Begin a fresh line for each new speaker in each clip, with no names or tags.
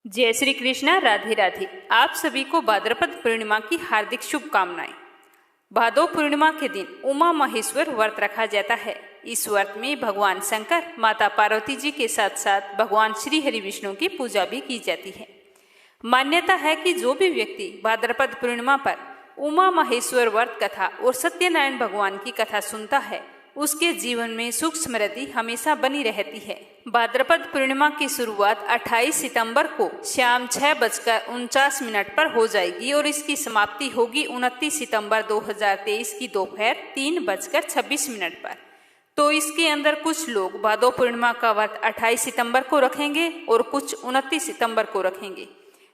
जय श्री कृष्णा। राधे राधे। आप सभी को भाद्रपद पूर्णिमा की हार्दिक शुभकामनाएं। भादो पूर्णिमा के दिन उमा महेश्वर व्रत रखा जाता है। इस व्रत में भगवान शंकर, माता पार्वती जी के साथ साथ भगवान श्री हरि विष्णु की पूजा भी की जाती है। मान्यता है कि जो भी व्यक्ति भाद्रपद पूर्णिमा पर उमा महेश्वर व्रत कथा और सत्यनारायण भगवान की कथा सुनता है, उसके जीवन में सुख समृद्धि हमेशा बनी रहती है। भाद्रपद पूर्णिमा की शुरुआत 28 सितंबर को शाम 6:49 पर हो जाएगी और इसकी समाप्ति होगी 29 सितंबर 2023 की दोपहर 3:26 पर। तो इसके अंदर कुछ लोग भादो पूर्णिमा का व्रत 28 सितंबर को रखेंगे और कुछ 29 सितंबर को रखेंगे।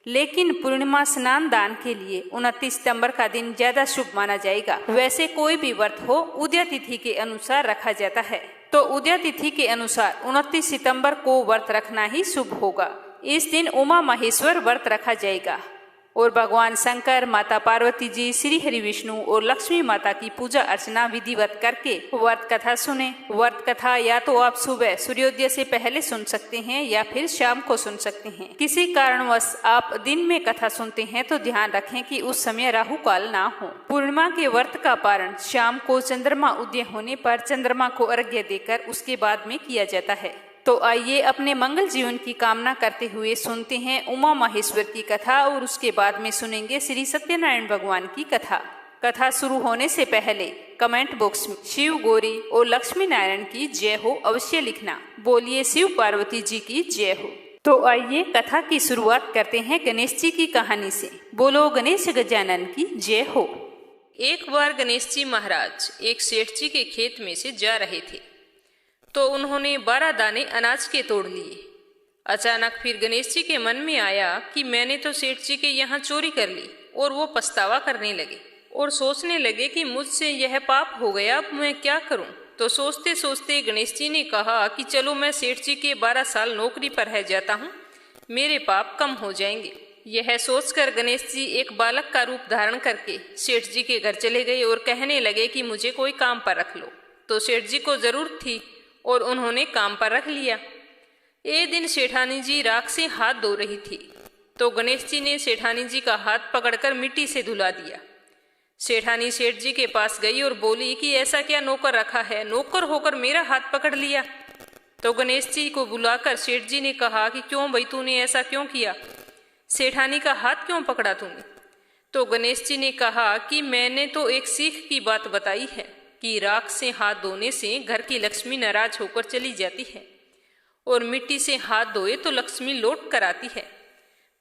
लेकिन पूर्णिमा स्नान दान के लिए 29 सितंबर का दिन ज्यादा शुभ माना जाएगा। वैसे कोई भी व्रत हो उदय तिथि के अनुसार रखा जाता है, तो उदय तिथि के अनुसार 29 सितंबर को व्रत रखना ही शुभ होगा। इस दिन उमा महेश्वर व्रत रखा जाएगा और भगवान शंकर, माता पार्वती जी, श्री हरि विष्णु और लक्ष्मी माता की पूजा अर्चना विधिवत करके व्रत कथा सुने। व्रत कथा या तो आप सुबह सूर्योदय से पहले सुन सकते हैं या फिर शाम को सुन सकते हैं। किसी कारणवश आप दिन में कथा सुनते हैं तो ध्यान रखें कि उस समय राहु काल ना हो। पूर्णिमा के व्रत का पारण शाम को चंद्रमा उदय होने पर चंद्रमा को अर्घ्य देकर उसके बाद में किया जाता है। तो आइए अपने मंगल जीवन की कामना करते हुए सुनते हैं उमा महेश्वर की कथा और उसके बाद में सुनेंगे श्री सत्यनारायण भगवान की कथा। कथा शुरू होने से पहले कमेंट बॉक्स में शिव, गौरी और लक्ष्मी नारायण की जय हो अवश्य लिखना। बोलिए शिव पार्वती जी की जय हो। तो आइए कथा की शुरुआत करते हैं गणेश जी की कहानी से। बोलो गणेश गजानन की जय हो। एक बार गणेश जी महाराज एक सेठ जी के खेत में से जा रहे थे तो उन्होंने 12 दाने अनाज के तोड़ लिए। अचानक फिर गणेश जी के मन में आया कि मैंने तो सेठ जी के यहाँ चोरी कर ली, और वो पछतावा करने लगे और सोचने लगे कि मुझसे यह पाप हो गया, अब मैं क्या करूं। तो सोचते सोचते गणेश जी ने कहा कि चलो मैं सेठ जी के 12 साल नौकरी पर रह जाता हूँ, मेरे पाप कम हो जाएंगे। यह सोचकर गणेश जी एक बालक का रूप धारण करके सेठ जी के घर चले गए और कहने लगे कि मुझे कोई काम पर रख लो। तो सेठ जी को जरूरत थी और उन्होंने काम पर रख लिया। एक दिन सेठानी जी राख से हाथ धो रही थी तो गणेश जी ने सेठानी जी का हाथ पकड़कर मिट्टी से धुला दिया। सेठानी सेठ जी के पास गई और बोली कि ऐसा क्या नौकर रखा है, नौकर होकर मेरा हाथ पकड़ लिया। तो गणेश जी को बुलाकर सेठ जी ने कहा कि क्यों भाई, तूने ऐसा क्यों किया, सेठानी का हाथ क्यों पकड़ा तूने। तो गणेश जी ने कहा कि मैंने तो एक सीख की बात बताई है कि राख से हाथ धोने से घर की लक्ष्मी नाराज होकर चली जाती है और मिट्टी से हाथ धोए तो लक्ष्मी लौट कर आती है।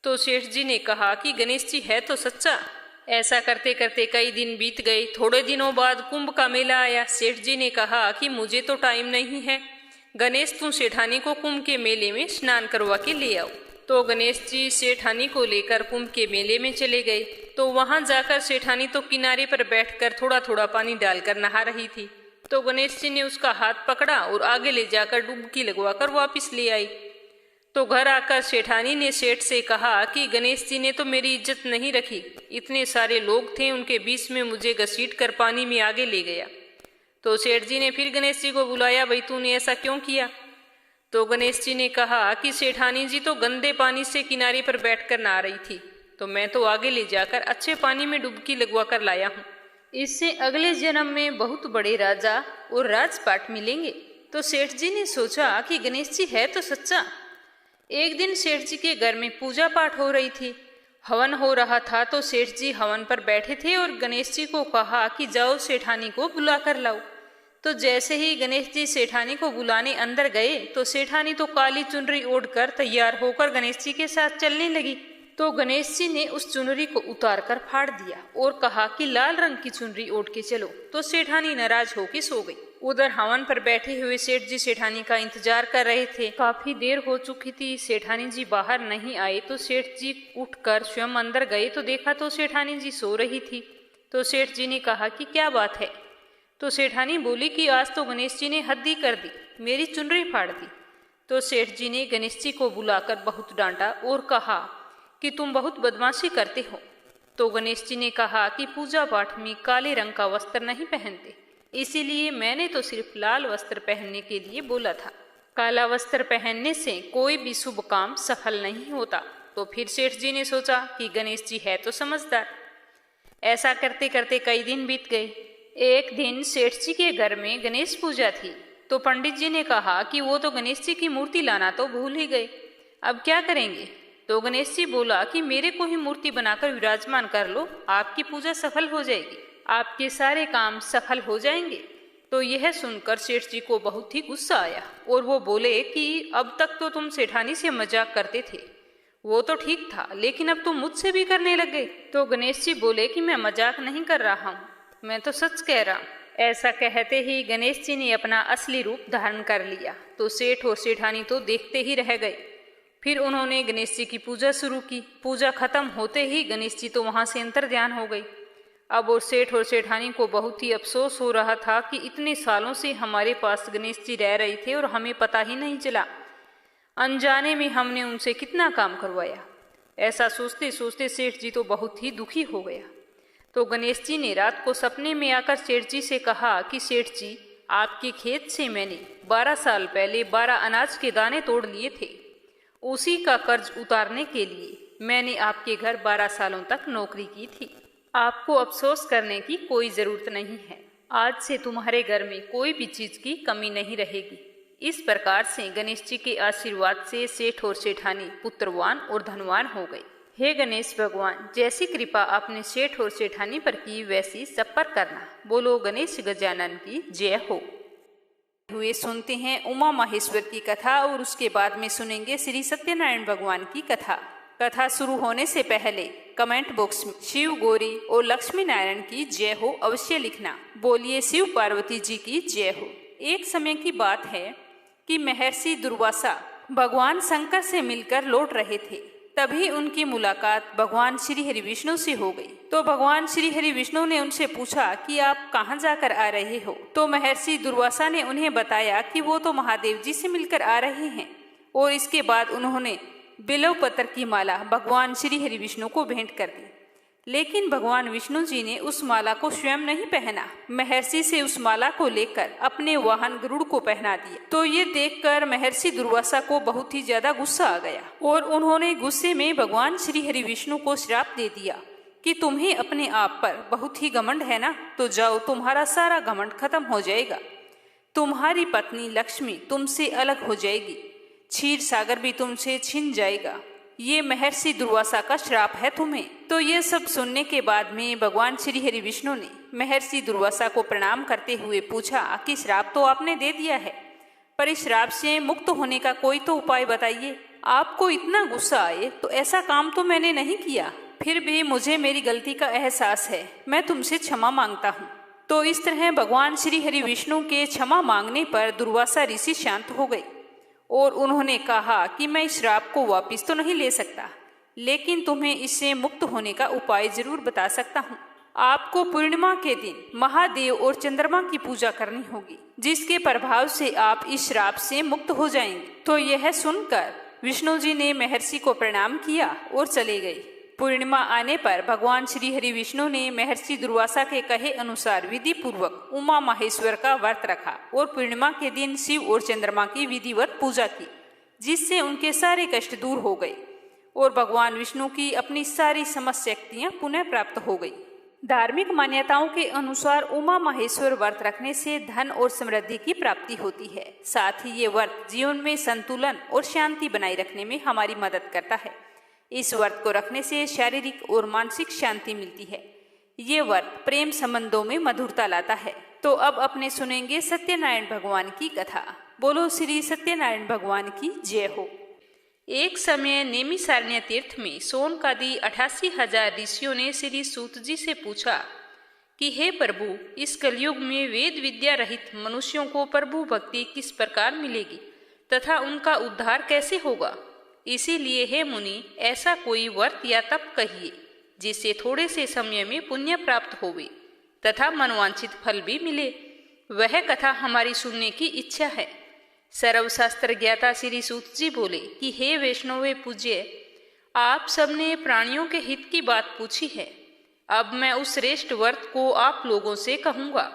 तो सेठ जी ने कहा कि गणेश जी है तो सच्चा। ऐसा करते करते कई दिन बीत गए। थोड़े दिनों बाद कुंभ का मेला आया। सेठ जी ने कहा कि मुझे तो टाइम नहीं है, गणेश तू सेठानी को कुंभ के मेले में स्नान करवा के ले आओ। तो गणेश जी सेठानी को लेकर कुंभ के मेले में चले गए। तो वहां जाकर सेठानी तो किनारे पर बैठकर थोड़ा थोड़ा पानी डालकर नहा रही थी। तो गणेश जी ने उसका हाथ पकड़ा और आगे ले जाकर डुबकी लगवाकर वापस ले आई। तो घर आकर सेठानी ने सेठ से कहा कि गणेश जी ने तो मेरी इज्जत नहीं रखी, इतने सारे लोग थे उनके बीच में मुझे घसीट कर पानी में आगे ले गया। तो सेठ जी ने फिर गणेश जी को बुलाया, भाई तूने ऐसा क्यों किया। तो गणेश जी ने कहा कि सेठानी जी तो गंदे पानी से किनारे पर बैठकर नहा रही थी, तो मैं तो आगे ले जाकर अच्छे पानी में डुबकी लगवा कर लाया हूँ, इससे अगले जन्म में बहुत बड़े राजा और राजपाट मिलेंगे। तो सेठ जी ने सोचा कि गणेश जी है तो सच्चा। एक दिन सेठ जी के घर में पूजा पाठ हो रही थी, हवन हो रहा था। तो सेठ जी हवन पर बैठे थे और गणेश जी को कहा कि जाओ सेठानी को बुला कर लाओ। तो जैसे ही गणेश जी सेठानी को बुलाने अंदर गए तो सेठानी तो काली चुनरी ओढ़कर तैयार होकर गणेश जी के साथ चलने लगी। तो गणेश जी ने उस चुनरी को उतार कर फाड़ दिया और कहा कि लाल रंग की चुनरी ओढ़ के चलो। तो सेठानी नाराज होकर सो गई। उधर हवन पर बैठे हुए सेठ जी सेठानी का इंतजार कर रहे थे। काफी देर हो चुकी थी, सेठानी जी बाहर नहीं आए। तो सेठ जी उठकर स्वयं अंदर गए तो देखा तो सेठानी जी सो रही थी। तो सेठ जी ने कहा कि क्या बात है। तो सेठानी बोली कि आज तो गणेश जी ने हद ही कर दी, मेरी चुनरी फाड़ दी। तो सेठ जी ने गणेश जी को बुलाकर बहुत डांटा और कहा कि तुम बहुत बदमाशी करते हो। तो गणेश जी ने कहा कि पूजा पाठ में काले रंग का वस्त्र नहीं पहनते, इसीलिए मैंने तो सिर्फ लाल वस्त्र पहनने के लिए बोला था। काला वस्त्र पहनने से कोई भी शुभ काम सफल नहीं होता। तो फिर सेठ जी ने सोचा कि गणेश जी है तो समझदार। ऐसा करते करते कई दिन बीत गए। एक दिन सेठ जी के घर में गणेश पूजा थी, तो पंडित जी ने कहा कि वो तो गणेश जी की मूर्ति लाना तो भूल ही गए, अब क्या करेंगे। तो गणेश जी बोला कि मेरे को ही मूर्ति बनाकर विराजमान कर लो, आपकी पूजा सफल हो जाएगी, आपके सारे काम सफल हो जाएंगे। तो यह सुनकर सेठ जी को बहुत ही गुस्सा आया और वो बोले कि अब तक तो तुम सेठानी से मजाक करते थे, वो तो ठीक था, लेकिन अब तुम मुझसे भी करने लग गए। तो गणेश जी बोले कि मैं मजाक नहीं कर रहा हूँ, मैं तो सच कह रहा हूँ। ऐसा कहते ही गणेश जी ने अपना असली रूप धारण कर लिया। तो सेठ और सेठानी तो देखते ही रह गए। फिर उन्होंने गणेश जी की पूजा शुरू की। पूजा खत्म होते ही गणेश जी तो वहां से अंतर्ध्यान हो गई। अब और सेठ और सेठानी को बहुत ही अफसोस हो रहा था कि इतने सालों से हमारे पास गणेश जी रह रहे थे और हमें पता ही नहीं चला, अनजाने में हमने उनसे कितना काम करवाया। ऐसा सोचते सोचते सेठ जी तो बहुत ही दुखी हो गया। तो गणेश जी ने रात को सपने में आकर सेठ जी से कहा कि सेठ जी, आपके खेत से मैंने 12 साल पहले 12 अनाज के दाने तोड़ लिए थे, उसी का कर्ज उतारने के लिए मैंने आपके घर 12 सालों तक नौकरी की थी। आपको अफसोस करने की कोई ज़रूरत नहीं है, आज से तुम्हारे घर में कोई भी चीज़ की कमी नहीं रहेगी। इस प्रकार से गणेश जी के आशीर्वाद से सेठ और सेठानी पुत्रवान और धनवान हो गए। हे गणेश भगवान, जैसी कृपा आपने सेठ और सेठानी पर की वैसी सब पर करना। बोलो गणेश गजानन की जय हो। हुए सुनते हैं उमा महेश्वर की कथा और उसके बाद में सुनेंगे श्री सत्यनारायण भगवान की कथा। कथा शुरू होने से पहले कमेंट बॉक्स में शिव गौरी और लक्ष्मी नारायण की जय हो अवश्य लिखना। बोलिए शिव पार्वती जी की जय हो। एक समय की बात है कि महर्षि दुर्वासा भगवान शंकर से मिलकर लौट रहे थे। तभी उनकी मुलाकात भगवान श्री हरि विष्णु से हो गई। तो भगवान श्री हरि विष्णु ने उनसे पूछा कि आप कहाँ जाकर आ रहे हो। तो महर्षि दुर्वासा ने उन्हें बताया कि वो तो महादेव जी से मिलकर आ रहे हैं। और इसके बाद उन्होंने बिल्व पत्र की माला भगवान श्री हरि विष्णु को भेंट कर दी। लेकिन भगवान विष्णु जी ने उस माला को स्वयं नहीं पहना, महर्षि से उस माला को लेकर अपने वाहन गरुड़ को पहना दिया। तो ये देखकर महर्षि दुर्वासा को बहुत ही ज्यादा गुस्सा आ गया और उन्होंने गुस्से में भगवान श्री हरि विष्णु को श्राप दे दिया कि तुम्हें अपने आप पर बहुत ही घमंड है ना, तो जाओ, तुम्हारा सारा घमंड खत्म हो जाएगा। तुम्हारी पत्नी लक्ष्मी तुमसे अलग हो जाएगी, क्षीर सागर भी तुमसे छिन जाएगा। ये महर्षि दुर्वासा का श्राप है तुम्हें। तो ये सब सुनने के बाद में भगवान श्री हरि विष्णु ने महर्षि दुर्वासा को प्रणाम करते हुए पूछा कि श्राप तो आपने दे दिया है, पर इस श्राप से मुक्त होने का कोई तो उपाय बताइए। आपको इतना गुस्सा आए तो ऐसा काम तो मैंने नहीं किया, फिर भी मुझे मेरी गलती का एहसास है, मैं तुमसे क्षमा मांगता हूँ। तो इस तरह भगवान श्री हरि विष्णु के क्षमा मांगने पर दुर्वासा ऋषि शांत हो गए और उन्होंने कहा कि मैं इस श्राप को वापस तो नहीं ले सकता, लेकिन तुम्हें इससे मुक्त होने का उपाय जरूर बता सकता हूँ। आपको पूर्णिमा के दिन महादेव और चंद्रमा की पूजा करनी होगी, जिसके प्रभाव से आप इस श्राप से मुक्त हो जाएंगे। तो यह सुनकर विष्णु जी ने महर्षि को प्रणाम किया और चले गए। पूर्णिमा आने पर भगवान श्री हरि विष्णु ने महर्षि दुर्वासा के कहे अनुसार विधि पूर्वक उमा महेश्वर का व्रत रखा और पूर्णिमा के दिन शिव और चंद्रमा की विधिवत पूजा की, जिससे उनके सारे कष्ट दूर हो गए और भगवान विष्णु की अपनी सारी समस्त शक्तियां पुनः प्राप्त हो गई। धार्मिक मान्यताओं के अनुसार उमा महेश्वर व्रत रखने से धन और समृद्धि की प्राप्ति होती है। साथ ही ये व्रत जीवन में संतुलन और शांति बनाए रखने में हमारी मदद करता है। इस व्रत को रखने से शारीरिक और मानसिक शांति मिलती है। ये व्रत प्रेम संबंधों में मधुरता लाता है। तो अब अपने सुनेंगे सत्यनारायण भगवान की कथा। बोलो श्री सत्यनारायण भगवान की जय हो। एक समय नेमिषारण्य तीर्थ में सोनकादि 88,000 ऋषियों ने श्री सूत जी से पूछा कि हे प्रभु, इस कलयुग में वेद विद्या रहित मनुष्यों को प्रभु भक्ति किस प्रकार मिलेगी तथा उनका उद्धार कैसे होगा। इसीलिए हे मुनि, ऐसा कोई व्रत या तप कहिए जिससे थोड़े से समय में पुण्य प्राप्त होवे तथा मनवांछित फल भी मिले। वह कथा हमारी सुनने की इच्छा है। सर्वशास्त्र ज्ञाता श्री सूत जी बोले कि हे वैष्णव पूज्य, आप सबने प्राणियों के हित की बात पूछी है। अब मैं उस श्रेष्ठ व्रत को आप लोगों से कहूँगा,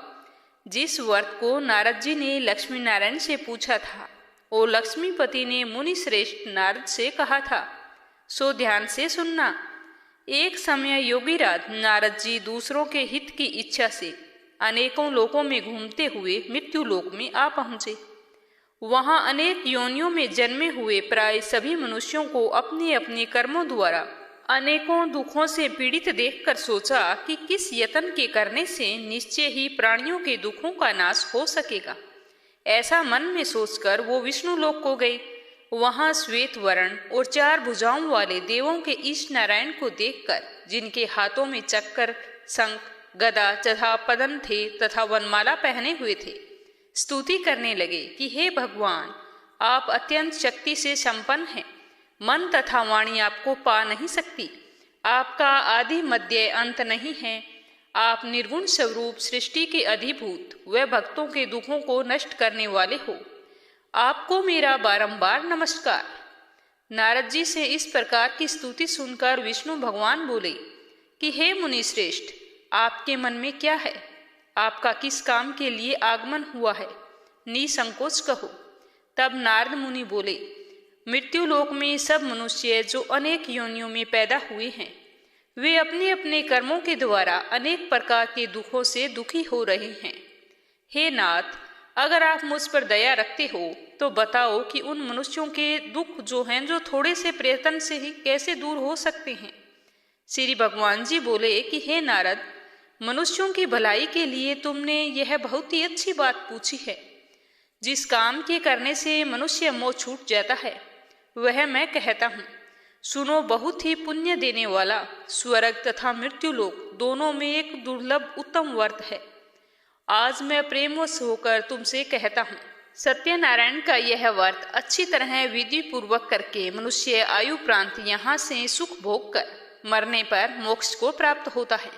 जिस व्रत को नारद जी ने लक्ष्मी नारायण से पूछा था और लक्ष्मीपति ने मुनि श्रेष्ठ नारद से कहा था। सो ध्यान से सुनना। एक समय योगीराज नारद जी दूसरों के हित की इच्छा से अनेकों लोकों में घूमते हुए मृत्यु लोक में आ पहुंचे। वहां अनेक योनियों में जन्मे हुए प्राय सभी मनुष्यों को अपने अपने कर्मों द्वारा अनेकों दुखों से पीड़ित देखकर सोचा कि किस यत्न के करने से निश्चय ही प्राणियों के दुखों का नाश हो सकेगा। ऐसा मन में सोचकर वो विष्णु लोक को गए। वहां श्वेत वर्ण और 4 भुजाओं वाले देवों के ईश नारायण को देखकर, जिनके हाथों में चक्कर, शंख, गदा तथा पदम थे तथा वनमाला पहने हुए थे, स्तुति करने लगे कि हे भगवान, आप अत्यंत शक्ति से संपन्न हैं। मन तथा वाणी आपको पा नहीं सकती। आपका आदि मध्य अंत नहीं है। आप निर्गुण स्वरूप सृष्टि के अधिभूत व भक्तों के दुखों को नष्ट करने वाले हो। आपको मेरा बारंबार नमस्कार। नारद जी से इस प्रकार की स्तुति सुनकर विष्णु भगवान बोले कि हे मुनि श्रेष्ठ, आपके मन में क्या है? आपका किस काम के लिए आगमन हुआ है? निसंकोच कहो। तब नारद मुनि बोले, मृत्यु लोक में सब मनुष्य जो अनेक योनियों में पैदा हुए हैं, वे अपने अपने कर्मों के द्वारा अनेक प्रकार के दुखों से दुखी हो रहे हैं। हे नाथ, अगर आप मुझ पर दया रखते हो तो बताओ कि उन मनुष्यों के दुख जो थोड़े से प्रयत्न से ही कैसे दूर हो सकते हैं। श्री भगवान जी बोले कि हे नारद, मनुष्यों की भलाई के लिए तुमने यह बहुत ही अच्छी बात पूछी है। जिस काम के करने से मनुष्य मोह छूट जाता है, वह मैं कहता हूँ। सुनो, बहुत ही पुण्य देने वाला स्वर्ग तथा मृत्यु लोक दोनों में एक दुर्लभ उत्तम व्रत है। आज मैं प्रेमवश होकर तुमसे कहता हूँ, सत्यनारायण का यह व्रत अच्छी तरह विधि पूर्वक करके मनुष्य आयु प्रांत यहाँ से सुख भोग कर मरने पर मोक्ष को प्राप्त होता है।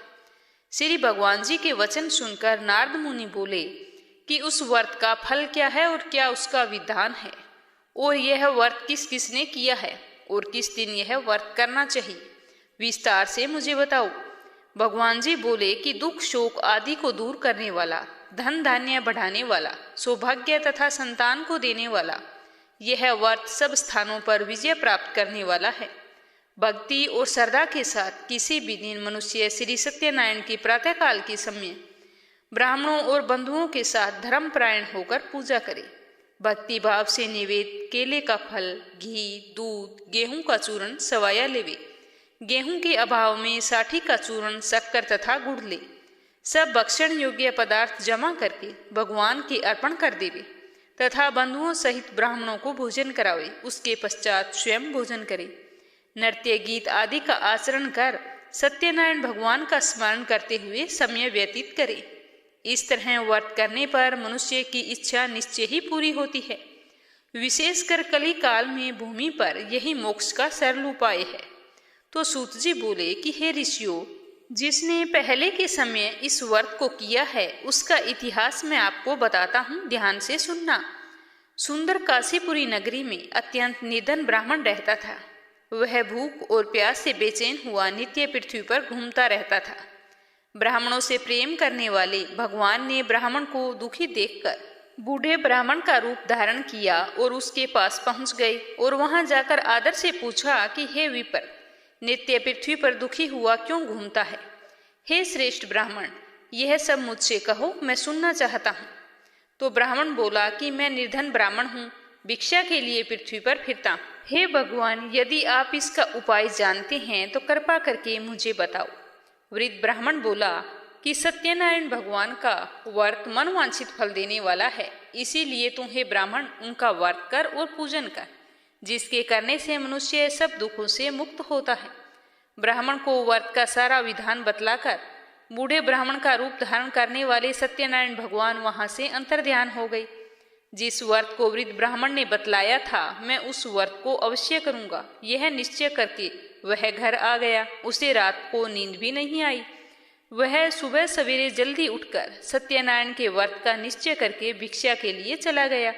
श्री भगवान जी के वचन सुनकर नारद मुनि बोले कि उस व्रत का फल क्या है और क्या उसका विधान है, और यह व्रत किस किसने किया है और किस दिन यह व्रत करना चाहिए, विस्तार से मुझे बताओ। भगवान जी बोले कि दुख शोक आदि को दूर करने वाला, धन धान्य बढ़ाने वाला, सौभाग्य तथा संतान को देने वाला, यह व्रत सब स्थानों पर विजय प्राप्त करने वाला है। भक्ति और श्रद्धा के साथ किसी भी दिन मनुष्य श्री सत्यनारायण की प्रातःकाल के समय ब्राह्मणों और बंधुओं के साथ धर्मपरायण होकर पूजा करे। भक्ति भाव से निवेद केले का फल, घी, दूध, गेहूं का चूर्ण सवाया लेवे। गेहूं के अभाव में साठी का चूर्ण, शक्कर तथा गुड़ ले। सब भक्षण योग्य पदार्थ जमा करके भगवान के अर्पण कर देवे तथा बंधुओं सहित ब्राह्मणों को भोजन करावे। उसके पश्चात स्वयं भोजन करे। नृत्य गीत आदि का आचरण कर सत्यनारायण भगवान का स्मरण करते हुए समय व्यतीत करे। इस तरह व्रत करने पर मनुष्य की इच्छा निश्चय ही पूरी होती है। विशेषकर कली काल में भूमि पर यही मोक्ष का सरल उपाय है। तो सूत जी बोले कि हे ऋषियों, जिसने पहले के समय इस व्रत को किया है उसका इतिहास मैं आपको बताता हूँ, ध्यान से सुनना। सुंदर काशीपुरी नगरी में अत्यंत निधन ब्राह्मण रहता था। वह भूख और प्यास से बेचैन हुआ नित्य पृथ्वी पर घूमता रहता था। ब्राह्मणों से प्रेम करने वाले भगवान ने ब्राह्मण को दुखी देखकर बूढ़े ब्राह्मण का रूप धारण किया और उसके पास पहुंच गए और वहां जाकर आदर से पूछा कि हे विपर, नित्य पृथ्वी पर दुखी हुआ क्यों घूमता है? हे श्रेष्ठ ब्राह्मण, यह सब मुझसे कहो, मैं सुनना चाहता हूँ। तो ब्राह्मण बोला कि मैं निर्धन ब्राह्मण हूँ, भिक्षा के लिए पृथ्वी पर फिरता हूँ। हे भगवान, यदि आप इसका उपाय जानते हैं तो कृपा करके मुझे बताओ। वृद्ध ब्राह्मण बोला कि सत्यनारायण भगवान का व्रत मनवांछित फल देने वाला है, इसीलिए तू हे ब्राह्मण उनका व्रत कर और पूजन कर, जिसके करने से मनुष्य सब दुखों से मुक्त होता है। ब्राह्मण को व्रत का सारा विधान बतलाकर बूढ़े ब्राह्मण का रूप धारण करने वाले सत्यनारायण भगवान वहां से अंतर्ध्यान हो गए। जिस व्रत को वृद्ध ब्राह्मण ने बतलाया था, मैं उस व्रत को अवश्य करूंगा, यह निश्चय करके वह घर आ गया। उसे रात को नींद भी नहीं आई। वह सुबह सवेरे जल्दी उठकर सत्यनारायण के व्रत का निश्चय करके भिक्षा के लिए चला गया।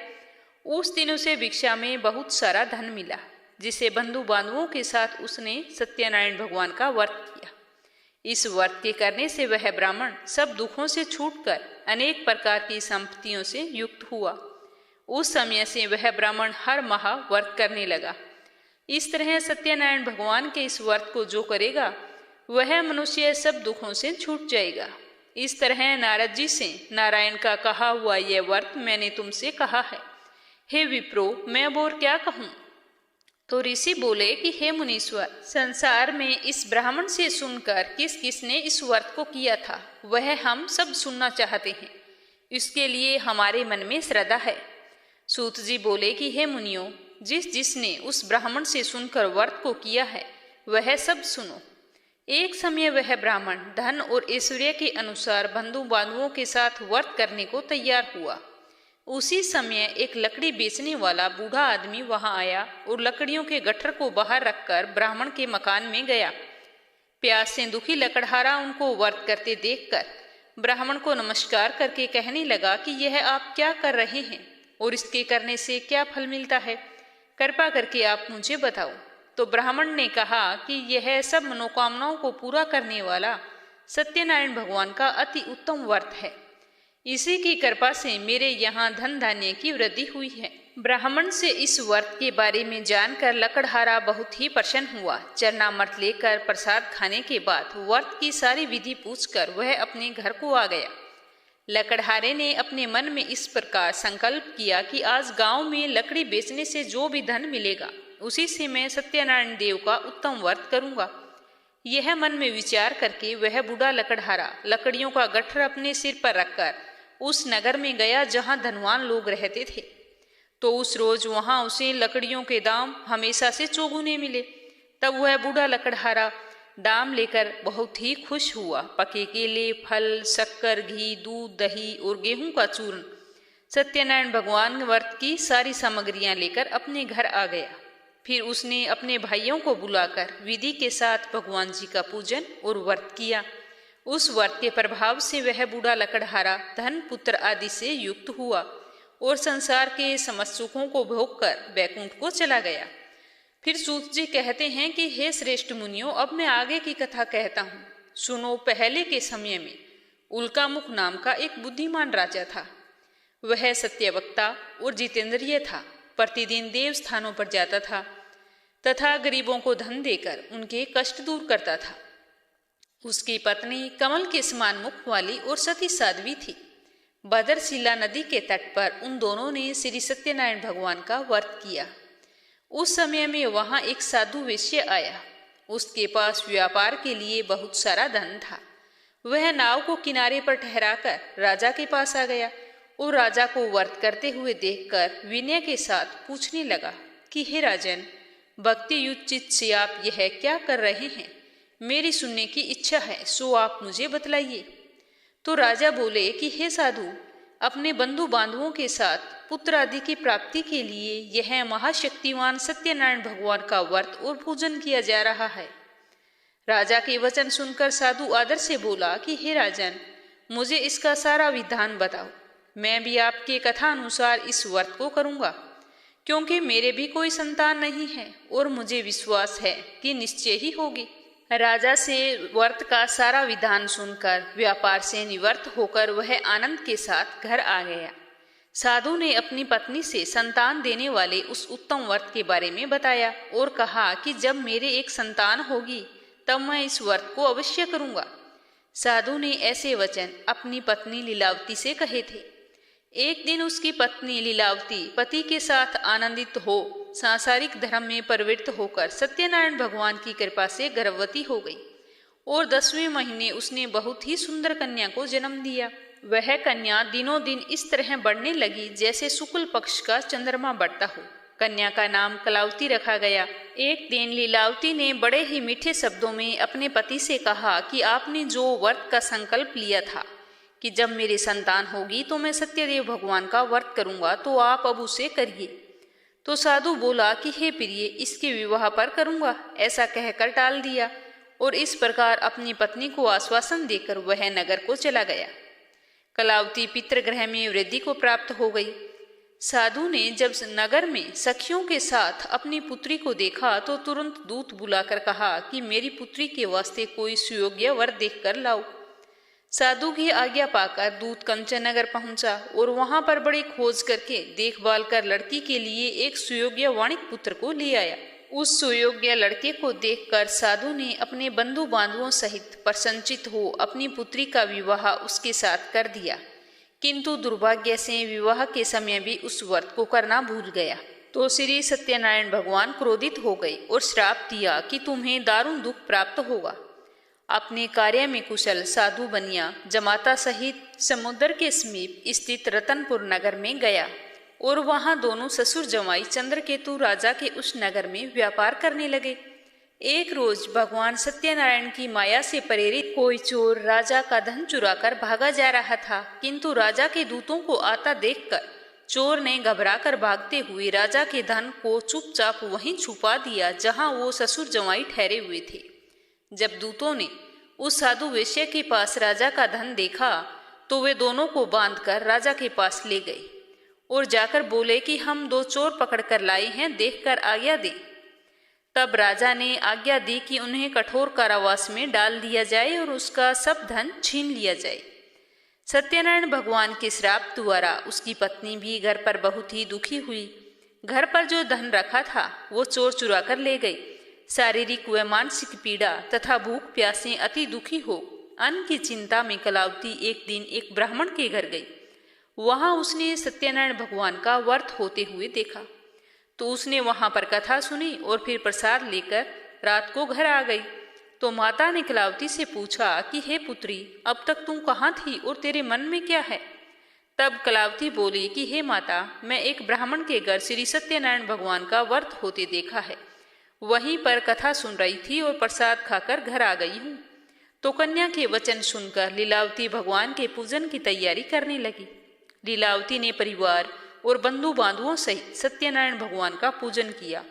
उस दिन उसे भिक्षा में बहुत सारा धन मिला, जिसे बंधु बांधवों के साथ उसने सत्यनारायण भगवान का व्रत किया। इस व्रत के करने से वह ब्राह्मण सब दुखों से छूटकर अनेक प्रकार की संपत्तियों से युक्त हुआ। उस समय से वह ब्राह्मण हर माह व्रत करने लगा। इस तरह सत्यनारायण भगवान के इस व्रत को जो करेगा वह मनुष्य सब दुखों से छूट जाएगा। इस तरह नारद जी से नारायण का कहा हुआ यह व्रत मैंने तुमसे कहा है। हे विप्रो, मैं अब और क्या कहूँ। तो ऋषि बोले कि हे मुनीश्वर, संसार में इस ब्राह्मण से सुनकर किस किसने इस व्रत को किया था वह हम सब सुनना चाहते हैं। इसके लिए हमारे मन में श्रद्धा है। सूत जी बोले कि हे मुनियों, जिसने उस ब्राह्मण से सुनकर व्रत को किया है वह सब सुनो। एक समय वह ब्राह्मण धन और ऐश्वर्य के अनुसार बंधु बांधवों के साथ व्रत करने को तैयार हुआ। उसी समय एक लकड़ी बेचने वाला बूढ़ा आदमी वहां आया और लकड़ियों के गट्ठर को बाहर रखकर ब्राह्मण के मकान में गया। प्यास से दुखी लकड़हारा उनको व्रत करते देखकर ब्राह्मण को नमस्कार करके कहने लगा कि यह आप क्या कर रहे हैं और इसके करने से क्या फल मिलता है, कृपा करके आप मुझे बताओ। तो ब्राह्मण ने कहा कि यह सब मनोकामनाओं को पूरा करने वाला सत्यनारायण भगवान का अति उत्तम व्रत है। इसी की कृपा से मेरे यहाँ धन धान्य की वृद्धि हुई है। ब्राह्मण से इस व्रत के बारे में जानकर लकड़हारा बहुत ही प्रसन्न हुआ। चरणामृत लेकर प्रसाद खाने के बाद व्रत की सारी विधि पूछकर वह अपने घर को आ गया। लकड़हारे ने अपने मन में इस प्रकार संकल्प किया कि आज गांव में लकड़ी बेचने से जो भी धन मिलेगा उसी से मैं सत्यनारायण देव का उत्तम व्रत करूंगा। यह मन में विचार करके वह बूढ़ा लकड़हारा लकड़ियों का गट्ठर अपने सिर पर रखकर उस नगर में गया जहां धनवान लोग रहते थे। तो उस रोज वहां उसे लकड़ियों के दाम हमेशा से चौगुने मिले। तब वह बूढ़ा लकड़हारा दाम लेकर बहुत ही खुश हुआ। पके केले, फल, शक्कर, घी, दूध, दही और गेहूं का चूर्ण, सत्यनारायण भगवान व्रत की सारी सामग्रियां लेकर अपने घर आ गया। फिर उसने अपने भाइयों को बुलाकर विधि के साथ भगवान जी का पूजन और व्रत किया। उस व्रत के प्रभाव से वह बूढ़ा लकड़हारा धन, पुत्र आदि से युक्त हुआ और संसार के समस्त सुखों को भोगकर वैकुंठ को चला गया। फिर सूत जी कहते हैं कि हे श्रेष्ठ मुनियों, अब मैं आगे की कथा कहता हूँ, सुनो। पहले के समय में उल्कामुख नाम का एक बुद्धिमान राजा था। वह सत्यवक्ता और जितेंद्रिय था। प्रतिदिन देव स्थानों पर जाता था तथा गरीबों को धन देकर उनके कष्ट दूर करता था। उसकी पत्नी कमल के समान मुख वाली और सती साध्वी थी। भद्रशिला नदी के तट पर उन दोनों ने श्री सत्यनारायण भगवान का व्रत किया। उस समय में वहां एक साधु वैश्य आया। उसके पास व्यापार के लिए बहुत सारा धन था। वह नाव को किनारे पर ठहराकर राजा के पास आ गया और राजा को व्रत करते हुए देखकर विनय के साथ पूछने लगा कि हे राजन, भक्ति युक्त चित्त से आप यह क्या कर रहे हैं? मेरी सुनने की इच्छा है, सो आप मुझे बतलाइए। तो राजा बोले कि हे साधु, अपने बंधु बांधवों के साथ पुत्र आदि की प्राप्ति के लिए यह महाशक्तिवान सत्यनारायण भगवान का व्रत और पूजन किया जा रहा है। राजा के वचन सुनकर साधु आदर से बोला कि हे राजन, मुझे इसका सारा विधान बताओ। मैं भी आपके कथा अनुसार इस व्रत को करूंगा, क्योंकि मेरे भी कोई संतान नहीं है और मुझे विश्वास है कि निश्चय ही होगी। राजा से व्रत का सारा विधान सुनकर व्यापार से निवृत्त होकर वह आनंद के साथ घर आ गया। साधु ने अपनी पत्नी से संतान देने वाले उस उत्तम व्रत के बारे में बताया और कहा कि जब मेरे एक संतान होगी तब मैं इस व्रत को अवश्य करूंगा। साधु ने ऐसे वचन अपनी पत्नी लीलावती से कहे थे। एक दिन उसकी पत्नी लीलावती पति के साथ आनंदित हो सांसारिक धर्म में प्रवृत्त होकर सत्यनारायण भगवान की कृपा से गर्भवती हो गई और 10वें महीने उसने बहुत ही सुंदर कन्या को जन्म दिया। वह कन्या दिनों दिन इस तरह बढ़ने लगी जैसे शुक्ल पक्ष का चंद्रमा बढ़ता हो। कन्या का नाम कलावती रखा गया। एक दिन लीलावती ने बड़े ही मीठे शब्दों में अपने पति से कहा कि आपने जो व्रत का संकल्प लिया था कि जब मेरी संतान होगी तो मैं सत्यदेव भगवान का व्रत करूंगा, तो आप अब उसे करिए। तो साधु बोला कि हे प्रिय, इसके विवाह पर करूंगा, ऐसा कहकर टाल दिया और इस प्रकार अपनी पत्नी को आश्वासन देकर वह नगर को चला गया। कलावती पितृगृह में वृद्धि को प्राप्त हो गई। साधु ने जब नगर में सखियों के साथ अपनी पुत्री को देखा तो तुरंत दूत बुलाकर कहा कि मेरी पुत्री के वास्ते कोई सुयोग्य वर देखकर लाओ। साधु की आज्ञा पाकर दूत कंचन नगर पहुंचा और वहां पर बड़ी खोज करके देखभाल कर लड़की के लिए एक सुयोग्य वाणिक पुत्र को ले आया। उस सुयोग्य लड़के को देखकर साधु ने अपने बंधु बांधवों सहित प्रसन्नचित हो अपनी पुत्री का विवाह उसके साथ कर दिया, किंतु दुर्भाग्य से विवाह के समय भी उस व्रत को करना भूल गया। तो श्री सत्यनारायण भगवान क्रोधित हो गए और श्राप दिया कि तुम्हें दारुण दुख प्राप्त होगा। अपने कार्य में कुशल साधु बनिया जमाता सहित समुद्र के समीप स्थित रतनपुर नगर में गया और वहां दोनों ससुर जमाई चंद्रकेतु राजा के उस नगर में व्यापार करने लगे। एक रोज भगवान सत्यनारायण की माया से प्रेरित कोई चोर राजा का धन चुराकर भागा जा रहा था, किंतु राजा के दूतों को आता देखकर चोर ने घबराकर भागते हुए राजा के धन को चुपचाप वहीं छुपा दिया जहां वो ससुर जमाई ठहरे हुए थे। जब दूतों ने उस साधु वेश्या के पास राजा का धन देखा तो वे दोनों को बांधकर राजा के पास ले गए और जाकर बोले कि हम 2 चोर पकड़ कर लाए हैं, देखकर आज्ञा दें। तब राजा ने आज्ञा दी कि उन्हें कठोर कारावास में डाल दिया जाए और उसका सब धन छीन लिया जाए। सत्यनारायण भगवान के श्राप द्वारा उसकी पत्नी भी घर पर बहुत ही दुखी हुई। घर पर जो धन रखा था वो चोर चुरा कर ले गई। शारीरिक व मानसिक पीड़ा तथा भूख प्यास से अति दुखी हो अन्न की चिंता में कलावती एक दिन एक ब्राह्मण के घर गई। वहां उसने सत्यनारायण भगवान का व्रत होते हुए देखा तो उसने वहां पर कथा सुनी और फिर प्रसाद लेकर रात को घर आ गई। तो माता ने कलावती से पूछा कि हे पुत्री, अब तक तुम कहाँ थी और तेरे मन में क्या है? तब कलावती बोली कि हे माता, मैं एक ब्राह्मण के घर श्री सत्यनारायण भगवान का व्रत होते देखा है, वहीं पर कथा सुन रही थी और प्रसाद खाकर घर आ गई हूँ। तो कन्या के वचन सुनकर लीलावती भगवान के पूजन की तैयारी करने लगी। लीलावती ने परिवार और बंधु बांधुओं सहित सत्यनारायण भगवान का पूजन किया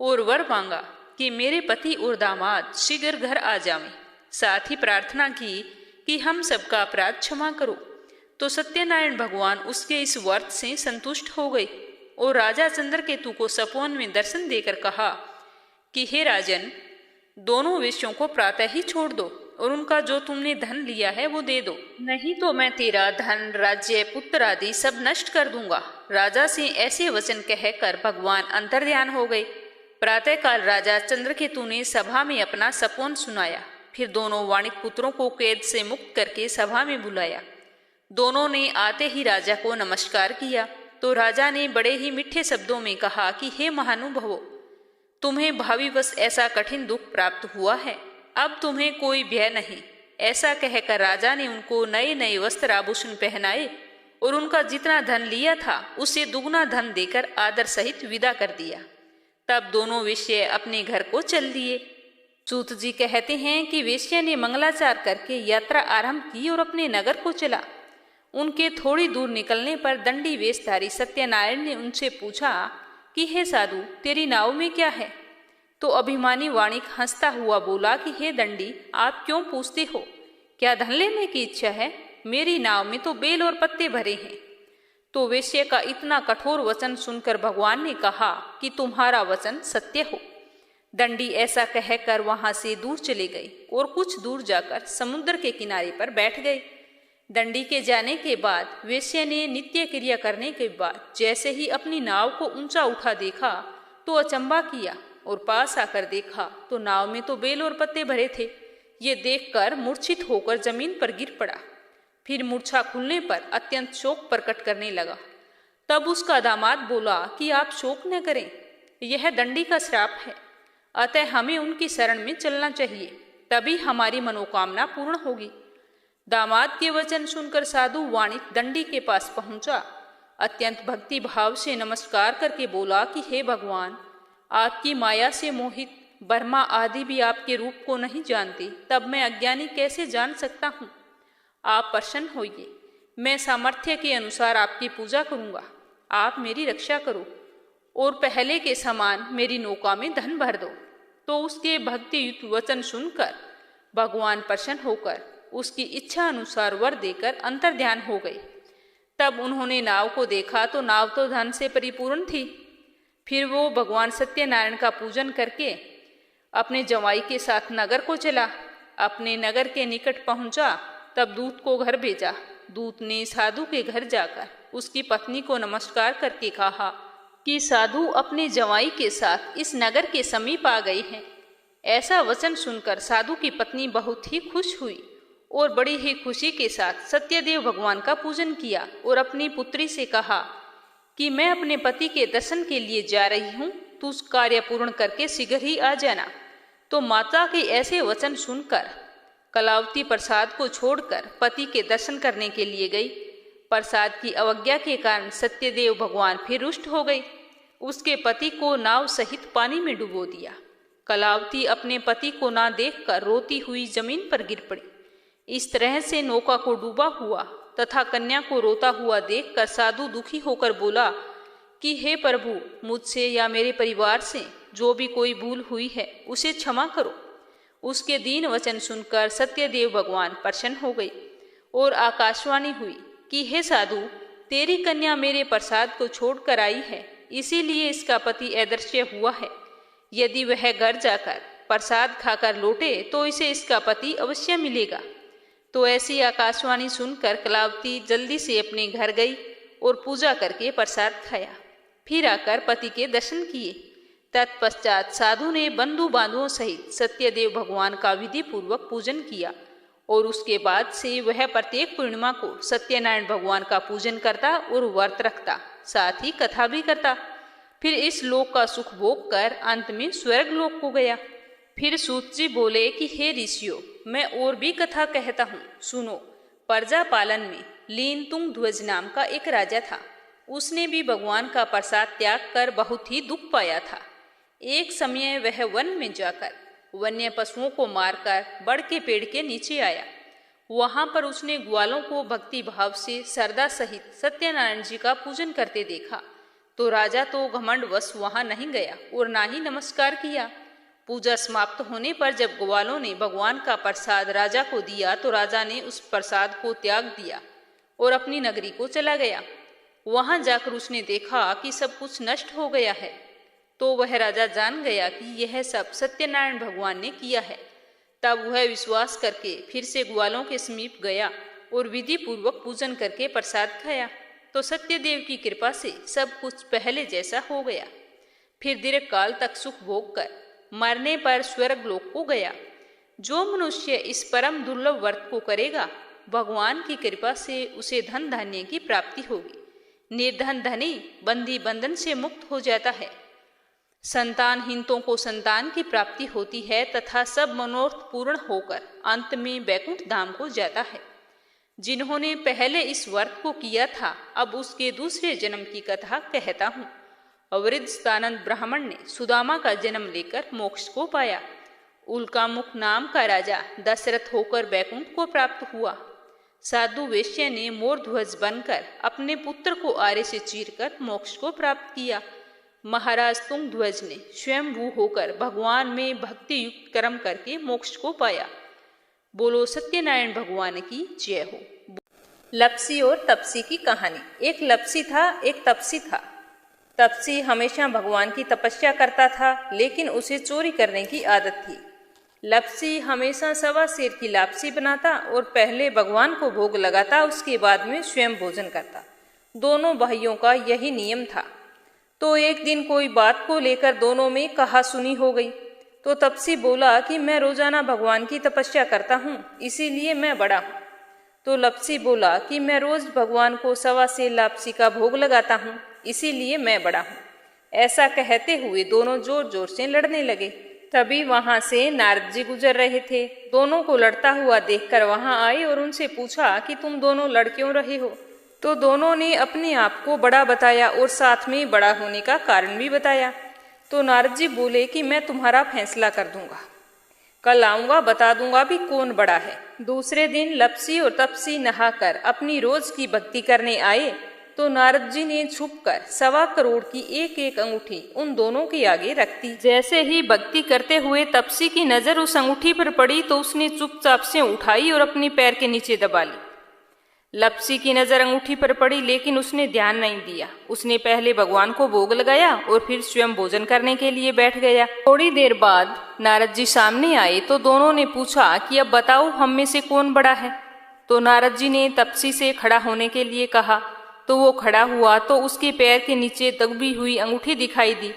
और वर मांगा कि मेरे पति और दामाद शीघ्र घर आ जावें। साथ ही प्रार्थना की कि हम सबका अपराध क्षमा करो। तो सत्यनारायण भगवान उसके इस व्रत से संतुष्ट हो गए और राजा चंद्रकेतु को सपन में दर्शन देकर कहा कि हे राजन, दोनों वेश्यों को प्रातः ही छोड़ दो और उनका जो तुमने धन लिया है वो दे दो, नहीं तो मैं तेरा धन, राज्य, पुत्र आदि सब नष्ट कर दूंगा। राजा से ऐसे वचन कहकर भगवान अंतर्ध्यान हो गए। प्रातःकाल राजा चंद्रकेतु ने सभा में अपना सपन सुनाया। फिर दोनों वाणिक पुत्रों को कैद से मुक्त करके सभा में बुलाया। दोनों ने आते ही राजा को नमस्कार किया। तो राजा ने बड़े ही मीठे शब्दों में कहा कि हे महानुभावों, तुम्हें भावीवश ऐसा कठिन दुख प्राप्त हुआ है, अब तुम्हें कोई भय नहीं। ऐसा कहकर राजा ने उनको नए नए वस्त्र आभूषण पहनाए और उनका जितना धन लिया था उससे दुगना धन देकर आदर सहित विदा कर दिया। तब दोनों वेश्या अपने घर को चल दिए। सूत जी कहते हैं कि वेश्या ने मंगलाचार करके यात्रा आरंभ की और अपने नगर को चला। उनके थोड़ी दूर निकलने पर दंडी वेशधारी सत्यनारायण ने उनसे पूछा कि हे साधु, तेरी नाव में क्या है? तो अभिमानी वाणिक हंसता हुआ बोला कि हे दंडी, आप क्यों पूछते हो? क्या धन लेने की इच्छा है? मेरी नाव में तो बेल और पत्ते भरे हैं। तो वेश्या का इतना कठोर वचन सुनकर भगवान ने कहा कि तुम्हारा वचन सत्य हो। दंडी ऐसा कहकर वहां से दूर चले गए और कुछ दूर जाकर समुद्र के किनारे पर बैठ गए। दंडी के जाने के बाद वेश्या ने नित्य क्रिया करने के बाद जैसे ही अपनी नाव को ऊंचा उठा देखा तो अचंबा किया और पास आकर देखा तो नाव में तो बेल और पत्ते भरे थे। ये देखकर मूर्छित होकर जमीन पर गिर पड़ा। फिर मूर्छा खुलने पर अत्यंत शोक प्रकट करने लगा। तब उसका दामाद बोला कि आप शोक न करें, यह दंडी का श्राप है, अतः हमें उनकी शरण में चलना चाहिए, तभी हमारी मनोकामना पूर्ण होगी। दामाद के वचन सुनकर साधु वाणिक दंडी के पास पहुंचा। अत्यंत भक्ति भाव से नमस्कार करके बोला कि हे भगवान, आपकी माया से मोहित ब्रह्मा आदि भी आपके रूप को नहीं जानते, तब मैं अज्ञानी कैसे जान सकता हूँ? आप प्रसन्न होइए, मैं सामर्थ्य के अनुसार आपकी पूजा करूँगा। आप मेरी रक्षा करो और पहले के समान मेरी नौका में धन भर दो। तो उसके भक्तियुक्त वचन सुनकर भगवान प्रसन्न होकर उसकी इच्छा अनुसार वर देकर अंतर्ध्यान हो गए। तब उन्होंने नाव को देखा तो नाव तो धन से परिपूर्ण थी। फिर वो भगवान सत्यनारायण का पूजन करके अपने जवाई के साथ नगर को चला। अपने नगर के निकट पहुंचा तब दूत को घर भेजा। दूत ने साधु के घर जाकर उसकी पत्नी को नमस्कार करके कहा कि साधु अपने जवाई के साथ इस नगर के समीप आ गए हैं। ऐसा वचन सुनकर साधु की पत्नी बहुत ही खुश हुई और बड़ी ही खुशी के साथ सत्यदेव भगवान का पूजन किया और अपनी पुत्री से कहा कि मैं अपने पति के दर्शन के लिए जा रही हूँ, तू उस कार्य पूर्ण करके शीघ्र ही आ जाना। तो माता के ऐसे वचन सुनकर कलावती प्रसाद को छोड़कर पति के दर्शन करने के लिए गई। प्रसाद की अवज्ञा के कारण सत्यदेव भगवान फिर रुष्ट हो गई। उसके पति को नाव सहित पानी में डुबो दिया। कलावती अपने पति को ना देखकर रोती हुई जमीन पर गिर पड़ी। इस तरह से नौका को डूबा हुआ तथा कन्या को रोता हुआ देखकर साधु दुखी होकर बोला कि हे प्रभु, मुझसे या मेरे परिवार से जो भी कोई भूल हुई है उसे क्षमा करो। उसके दीन वचन सुनकर सत्यदेव भगवान प्रसन्न हो गई और आकाशवाणी हुई कि हे साधु, तेरी कन्या मेरे प्रसाद को छोड़कर आई है, इसीलिए इसका पति अदृश्य हुआ है। यदि वह घर जाकर प्रसाद खाकर लौटे तो इसे इसका पति अवश्य मिलेगा। तो ऐसी आकाशवाणी सुनकर कलावती जल्दी से अपने घर गई और पूजा करके प्रसाद खाया। फिर आकर पति के दर्शन किए। तत्पश्चात साधु ने बंधु बांधुओं सहित सत्यदेव भगवान का विधि पूर्वक पूजन किया और उसके बाद से वह प्रत्येक पूर्णिमा को सत्यनारायण भगवान का पूजन करता और व्रत रखता, साथ ही कथा भी करता। फिर इस लोक का सुख भोग कर अंत में स्वर्ग लोक को गया। फिर सूत जी बोले कि हे ऋषियों, मैं और भी कथा कहता हूँ, सुनो। प्रजा पालन में लीन तुंग ध्वज नाम का एक राजा था। उसने भी भगवान का प्रसाद त्याग कर बहुत ही दुख पाया था। एक समय वह वन में जाकर वन्य पशुओं को मारकर बड़ के पेड़ के नीचे आया। वहां पर उसने ग्वालों को भक्ति भाव से श्रद्धा सहित सत्यनारायण जी का पूजन करते देखा। तो राजा तो घमंडवश वहां नहीं गया और ना ही नमस्कार किया। पूजा समाप्त होने पर जब ग्वालों ने भगवान का प्रसाद राजा को दिया तो राजा ने उस प्रसाद को त्याग दिया और अपनी नगरी को चला गया। वहां जाकर उसने देखा कि सब कुछ नष्ट हो गया है। तो वह राजा जान गया कि यह सब सत्यनारायण भगवान ने किया है। तब वह विश्वास करके फिर से ग्वालों के समीप गया और विधि पूर्वक पूजन करके प्रसाद खाया। तो सत्यदेव की कृपा से सब कुछ पहले जैसा हो गया। फिर दीर्घ काल तक सुख भोग कर मरने पर स्वर्ग लोक को गया। जो मनुष्य इस परम दुर्लभ व्रत को करेगा, भगवान की कृपा से उसे धन धान्य की प्राप्ति होगी। निर्धन धनी बंदी बंधन से मुक्त हो जाता है। संतानहीनों को संतान की प्राप्ति होती है तथा सब मनोरथ पूर्ण होकर अंत में वैकुंठ धाम को जाता है। जिन्होंने पहले इस व्रत को किया था, अब उसके दूसरे जन्म की कथा कहता हूँ। वृद्धस्तानंद ब्राह्मण ने सुदामा का जन्म लेकर मोक्ष को पाया। उल्कामुख नाम का राजा दशरथ होकर वैकुंठ को प्राप्त हुआ। साधु वैश्य ने मोर ध्वज बनकर अपने पुत्र को आरे से चीरकर मोक्ष को प्राप्त किया। महाराज तुंग ध्वज ने स्वयंभू होकर भगवान में भक्ति युक्त कर्म करके मोक्ष को पाया। बोलो सत्यनारायण भगवान की जय हो। लपसी और तपसी की कहानी। एक लपसी था, एक तपसी था। तपसी हमेशा भगवान की तपस्या करता था, लेकिन उसे चोरी करने की आदत थी। लपसी हमेशा सवा सेर की लापसी बनाता और पहले भगवान को भोग लगाता, उसके बाद में स्वयं भोजन करता। दोनों भाइयों का यही नियम था। तो एक दिन कोई बात को लेकर दोनों में कहासुनी हो गई। तो तपसी बोला कि मैं रोजाना भगवान की तपस्या करता हूँ, इसीलिए मैं बड़ा हूँ। तो लपसी बोला कि मैं रोज भगवान को सवा सेर लापसी का भोग लगाता हूँ, इसीलिए मैं बड़ा हूँ। ऐसा कहते हुए दोनों जोर जोर से लड़ने लगे। तभी वहां से नारद जी गुजर रहे थे। दोनों को लड़ता हुआ देखकर वहां आए और उनसे पूछा कि तुम दोनों लड़ क्यों रहे हो। तो दोनों ने अपने आप को बड़ा बताया और साथ में बड़ा होने का कारण भी बताया। तो नारद जी बोले कि मैं तुम्हारा फैसला कर दूंगा, कल आऊंगा, बता दूंगा भी कौन बड़ा है। दूसरे दिन लपसी और तपसी नहाकर अपनी रोज की भक्ति करने आए। तो नारद जी ने छुपकर 1.25 करोड़ की एक एक अंगूठी उन दोनों के आगे रख दी। जैसे ही भक्ति करते हुए तपसी की नजर उस अंगूठी पर पड़ी तो उसने चुपचाप से उठाई और अपने पैर के नीचे दबा ली। लपसी की नजर अंगूठी पर पड़ी, लेकिन उसने ध्यान नहीं दिया। उसने पहले भगवान को भोग लगाया और फिर स्वयं भोजन करने के लिए बैठ गया। थोड़ी देर बाद नारद जी सामने आए तो दोनों ने पूछा कि अब बताओ हम में से कौन बड़ा है। तो नारद जी ने तपसी से खड़ा होने के लिए कहा। तो तो वो खड़ा हुआ तो उसके पैर के नीचे दबी हुई अंगूठी दिखाई दी।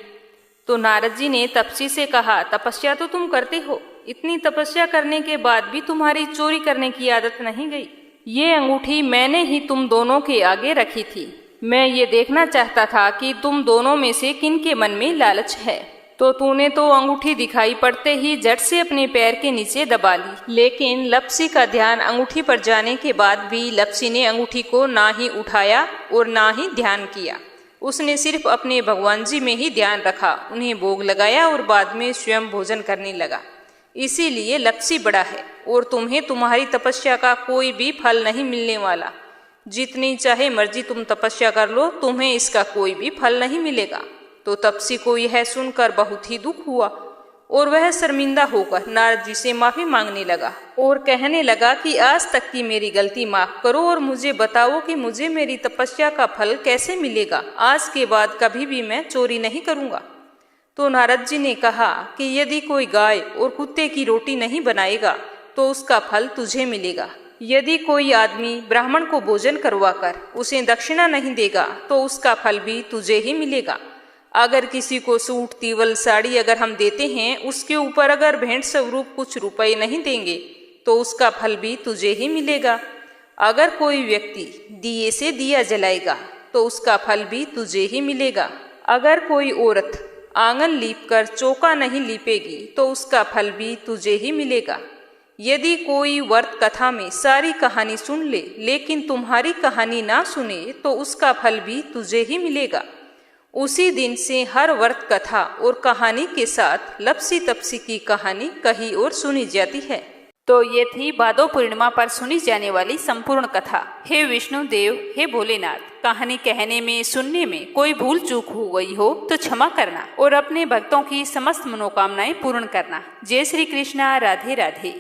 तो नारद जी ने तपस्वी से कहा, तपस्या तो तुम करते हो, इतनी तपस्या करने के बाद भी तुम्हारी चोरी करने की आदत नहीं गई। ये अंगूठी मैंने ही तुम दोनों के आगे रखी थी। मैं ये देखना चाहता था कि तुम दोनों में से किन के मन में लालच है। तो तूने तो अंगूठी दिखाई पड़ते ही झट से अपने पैर के नीचे दबा ली। लेकिन लप्सी का ध्यान अंगूठी पर जाने के बाद भी लप्सी ने अंगूठी को ना ही उठाया और ना ही ध्यान किया। उसने सिर्फ अपने भगवान जी में ही ध्यान रखा, उन्हें भोग लगाया और बाद में स्वयं भोजन करने लगा। इसीलिए लप्सी बड़ा है और तुम्हें तुम्हारी तपस्या का कोई भी फल नहीं मिलने वाला। जितनी चाहे मर्जी तुम तपस्या कर लो, तुम्हें इसका कोई भी फल नहीं मिलेगा। तो तपसी को यह सुनकर बहुत ही दुख हुआ और वह शर्मिंदा होकर नारद जी से माफी मांगने लगा और कहने लगा कि आज तक की मेरी गलती माफ करो और मुझे बताओ कि मुझे मेरी तपस्या का फल कैसे मिलेगा। आज के बाद कभी भी मैं चोरी नहीं करूंगा। तो नारद जी ने कहा कि यदि कोई गाय और कुत्ते की रोटी नहीं बनाएगा तो उसका फल तुझे मिलेगा। यदि कोई आदमी ब्राह्मण को भोजन करवाकर उसे दक्षिणा नहीं देगा तो उसका फल भी तुझे ही मिलेगा। अगर किसी को सूट, तीवल, साड़ी अगर हम देते हैं, उसके ऊपर अगर भेंट स्वरूप कुछ रुपए नहीं देंगे तो उसका फल भी तुझे ही मिलेगा। अगर कोई व्यक्ति दिए से दिया जलाएगा तो उसका फल भी तुझे ही मिलेगा। अगर कोई औरत आंगन लीपकर चौका नहीं लीपेगी तो उसका फल भी तुझे ही मिलेगा। यदि कोई व्रत कथा में सारी कहानी सुन ले लेकिन तुम्हारी कहानी ना सुने तो उसका फल भी तुझे ही मिलेगा। उसी दिन से हर व्रत कथा और कहानी के साथ लप्सी तपसी की कहानी कहीं और सुनी जाती है। तो ये थी भादो पूर्णिमा पर सुनी जाने वाली संपूर्ण कथा। हे विष्णु देव, हे भोलेनाथ, कहानी कहने में, सुनने में कोई भूल चूक हो गई हो तो क्षमा करना और अपने भक्तों की समस्त मनोकामनाएं पूर्ण करना। जय श्री कृष्णा। राधे राधे।